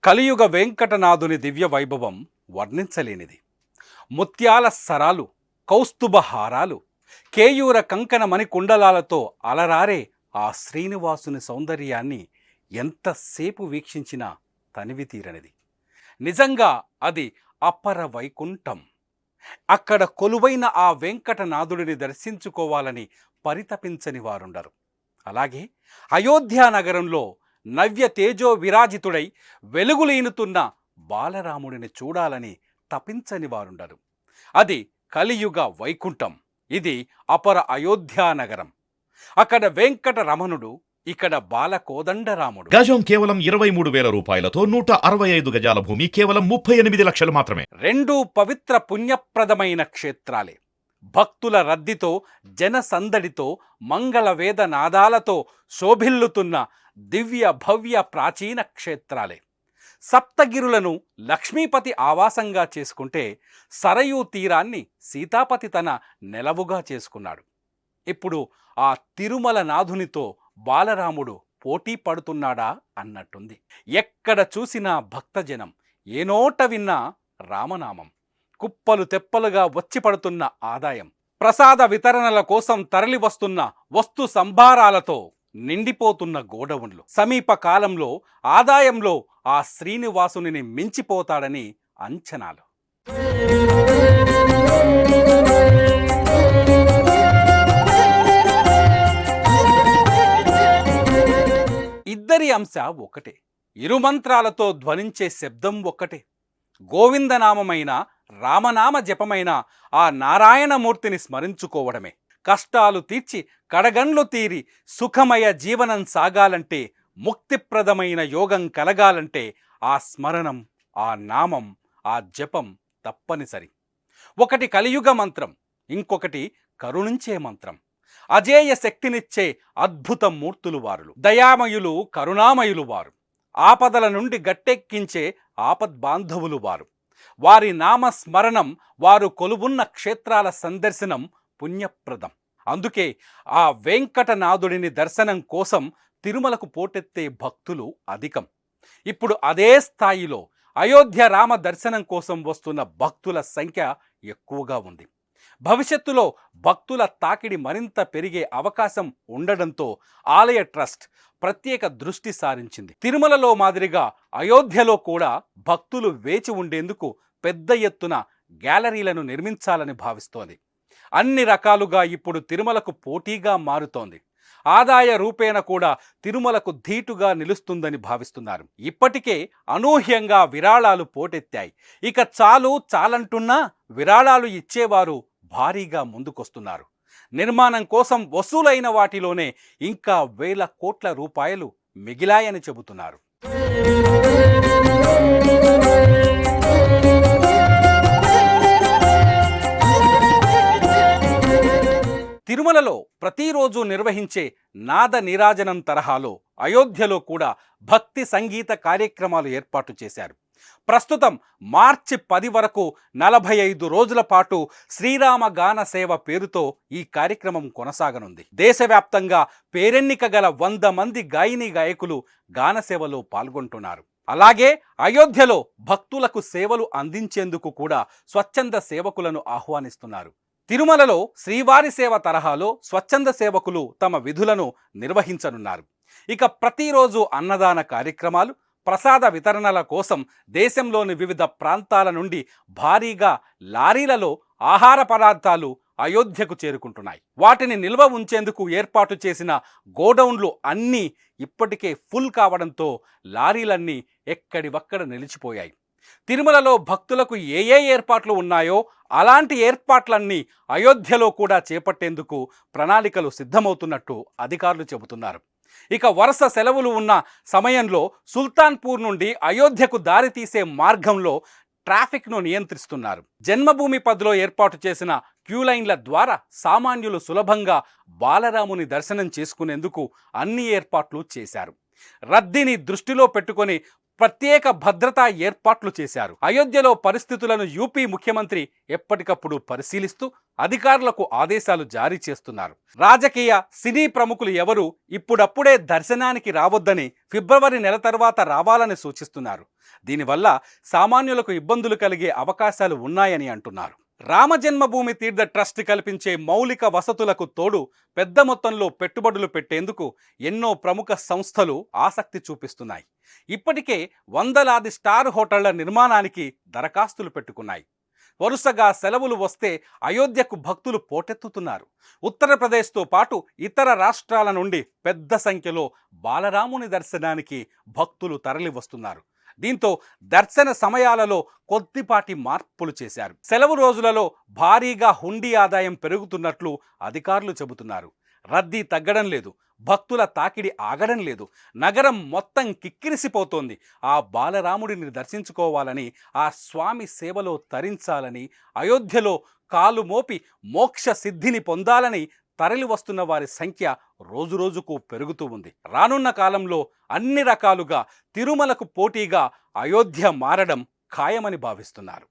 కలియుగ వెంకటనాథుని దివ్య వైభవం వర్ణించలేనిది. ముత్యాల సరాలు, కౌస్తుభ హారాలు, కేయూర కంకణ మణికుండలాలతో అలరారే ఆ శ్రీనివాసుని సౌందర్యాన్ని ఎంతసేపు వీక్షించినా తనివి తీరనిది. నిజంగా అది అపర వైకుంఠం. అక్కడ కొలువైన ఆ వెంకటనాథుడిని దర్శించుకోవాలని పరితపించని వారుండరు. అలాగే అయోధ్య నగరంలో నవ్య తేజో విరాజితుడై వెలుగులీనుతున్న బాలరాముడిని చూడాలని తపించని వారుండరు. అది కలియుగ వైకుంఠం. ఇది అపర అయోధ్య నగరం. అక్కడ వెంకటరమణుడు, ఇక్కడ బాలకోదండరాముడు. గజం కేవలం 23,000 రూపాయలతో 165 గజాల భూమి కేవలం 38 లక్షలు మాత్రమే. రెండూ పవిత్ర పుణ్యప్రదమైన క్షేత్రాలే. భక్తుల రద్దీతో, జన సందడితో, మంగళ వేద నాదాలతో శోభిల్లుతున్న దివ్య భవ్య ప్రాచీన క్షేత్రాలే. సప్తగిరులను లక్ష్మీపతి ఆవాసంగా చేసుకుంటే సరయూ తీరాన్ని సీతాపతి తన నెలవుగా చేసుకున్నాడు. ఇప్పుడు ఆ తిరుమల నాథునితో బాలరాముడు పోటీ పడుతున్నాడా అన్నట్టుంది. ఎక్కడ చూసినా భక్తజనం, ఏ నోట విన్నా రామనామం. కుప్పలు తెప్పలుగా వచ్చి పడుతున్న ఆదాయం, ప్రసాద వితరణల కోసం తరలి వస్తున్న వస్తు సంభారాలతో నిండిపోతున్న గోడౌన్లు. సమీప కాలంలో ఆదాయంలో ఆ శ్రీనివాసుని మించిపోతాడని అంచనాలు. ఇద్దరి అంశ ఒకటే, ఇరుమంత్రాలతో ధ్వనించే శబ్దం ఒక్కటే. గోవిందనామమైన రామనామ జపమైన ఆ నారాయణమూర్తిని స్మరించుకోవడమే. కష్టాలు తీర్చి కడగండ్లు తీరి సుఖమయ జీవనం సాగాలంటే, ముక్తిప్రదమైన యోగం కలగాలంటే ఆ స్మరణం, ఆ నామం, ఆ జపం తప్పనిసరి. ఒకటి కలియుగ మంత్రం, ఇంకొకటి కరుణించే మంత్రం. అజేయ శక్తినిచ్చే అద్భుత మూర్తులు వారులు. దయామయులు, కరుణామయులు వారు. ఆపదల నుండి గట్టెక్కించే ఆపద్బాంధవులు వారు. వారి నామస్మరణం, వారు కొలువున్న క్షేత్రాల సందర్శనం పుణ్యప్రదం. అందుకే ఆ వెంకటనాథుడిని దర్శనం కోసం తిరుమలకు పోటెత్తే భక్తులు అధికం. ఇప్పుడు అదే స్థాయిలో అయోధ్య రామ దర్శనం కోసం వస్తున్న భక్తుల సంఖ్య ఎక్కువగా ఉంది. భవిష్యత్తులో భక్తుల తాకిడి మరింత పెరిగే అవకాశం ఉండడంతో ఆలయ ట్రస్ట్ ప్రత్యేక దృష్టి సారించింది. తిరుమలలో మాదిరిగా అయోధ్యలో కూడా భక్తులు వేచి ఉండేందుకు పెద్ద ఎత్తున గ్యాలరీలను నిర్మించాలని భావిస్తోంది. అన్ని రకాలుగా ఇప్పుడు తిరుమలకు పోటీగా మారుతోంది. ఆదాయ రూపేణ కూడా తిరుమలకు ధీటుగా నిలుస్తుందని భావిస్తున్నారు. ఇప్పటికే అనూహ్యంగా విరాళాలు పోటెత్తాయి. ఇక చాలంటున్నా విరాళాలు ఇచ్చేవారు భారీగా ముందుకొస్తున్నారు. నిర్మాణం కోసం వసూలైన వాటిలోనే ఇంకా వేల కోట్ల రూపాయలు మిగిలాయని చెబుతున్నారు. తిరుమలలో ప్రతిరోజు నిర్వహించే నాద నీరాజనం తరహాలో అయోధ్యలో కూడా భక్తి సంగీత కార్యక్రమాలు ఏర్పాటు చేశారు. ప్రస్తుతం మార్చి 10 వరకు 45 రోజుల పాటు శ్రీరామ గాన సేవ పేరుతో ఈ కార్యక్రమం కొనసాగనుంది. దేశవ్యాప్తంగా పేరెన్నిక గల 100 మంది గాయని గాయకులు గానసేవలో పాల్గొంటున్నారు. అలాగే అయోధ్యలో భక్తులకు సేవలు అందించేందుకు కూడా స్వచ్ఛంద సేవకులను ఆహ్వానిస్తున్నారు. తిరుమలలో శ్రీవారి సేవ తరహాలో స్వచ్ఛంద సేవకులు తమ విధులను నిర్వహించనున్నారు. ఇక ప్రతిరోజు అన్నదాన కార్యక్రమాలు, ప్రసాద వితరణల కోసం దేశంలోని వివిధ ప్రాంతాల నుండి భారీగా లారీలలో ఆహార పదార్థాలు అయోధ్యకు చేరుకుంటున్నాయి. వాటిని నిల్వ ఉంచేందుకు ఏర్పాటు చేసిన గోడౌన్లు అన్నీ ఇప్పటికే ఫుల్ కావడంతో లారీలన్నీ ఎక్కడివక్కడ నిలిచిపోయాయి. తిరుమలలో భక్తులకు ఏ ఏర్పాట్లు ఉన్నాయో అలాంటి ఏర్పాట్లన్నీ అయోధ్యలో కూడా చేపట్టేందుకు ప్రణాళికలు సిద్ధమవుతున్నట్టు అధికారులు చెబుతున్నారు. ఇక వరుస సెలవులు ఉన్న సమయంలో సుల్తాన్పూర్ నుండి అయోధ్యకు దారితీసే మార్గంలో ట్రాఫిక్ను నియంత్రిస్తున్నారు. జన్మభూమి 10లో ఏర్పాటు చేసిన క్యూలైన్ల ద్వారా సామాన్యులు సులభంగా బాలరాముని దర్శనం చేసుకునేందుకు అన్ని ఏర్పాట్లు చేశారు. రద్దీని దృష్టిలో పెట్టుకొని ప్రత్యేక భద్రతా ఏర్పాట్లు చేశారు. అయోధ్యలో పరిస్థితులను యూపీ ముఖ్యమంత్రి ఎప్పటికప్పుడు పరిశీలిస్తూ అధికారులకు ఆదేశాలు జారీ చేస్తున్నారు. రాజకీయ సినీ ప్రముఖులు ఎవరు ఇప్పుడప్పుడే దర్శనానికి రావద్దని, ఫిబ్రవరి నెల తర్వాత రావాలని సూచిస్తున్నారు. దీనివల్ల సామాన్యులకు ఇబ్బందులు కలిగే అవకాశాలు ఉన్నాయని అంటున్నారు. రామజన్మభూమి తీర్థ ట్రస్ట్ కల్పించే మౌలిక వసతులకు తోడు పెద్ద మొత్తంలో పెట్టుబడులు పెట్టేందుకు ఎన్నో ప్రముఖ సంస్థలు ఆసక్తి చూపిస్తున్నాయి. ఇప్పటికే వందలాది స్టార్ హోటళ్ల నిర్మాణానికి దరఖాస్తులు పెట్టుకున్నాయి. వరుసగా సెలవులు వస్తే అయోధ్యకు భక్తులు పోటెత్తుతున్నారు. ఉత్తరప్రదేశ్తో పాటు ఇతర రాష్ట్రాల నుండి పెద్ద సంఖ్యలో బాలరాముని దర్శనానికి భక్తులు తరలి వస్తున్నారు. దీంతో దర్శన సమయాలలో కొద్దిపాటి మార్పులు చేశారు. సెలవు రోజులలో భారీగా హుండీ ఆదాయం పెరుగుతున్నట్లు అధికారులు చెబుతున్నారు. రద్దీ తగ్గడం లేదు, భక్తుల తాకిడి ఆగడం లేదు. నగరం మొత్తం కిక్కిరిసిపోతోంది. ఆ బాలరాముడిని దర్శించుకోవాలని, ఆ స్వామి సేవలో తరించాలని, అయోధ్యలో కాలు మోపి మోక్ష సిద్ధిని పొందాలని తరలి వస్తున్న వారి సంఖ్య రోజురోజుకు పెరుగుతూ ఉంది. రానున్న కాలంలో అన్ని రకాలుగా తిరుమలకు పోటీగా అయోధ్య మారడం ఖాయమని భావిస్తున్నారు.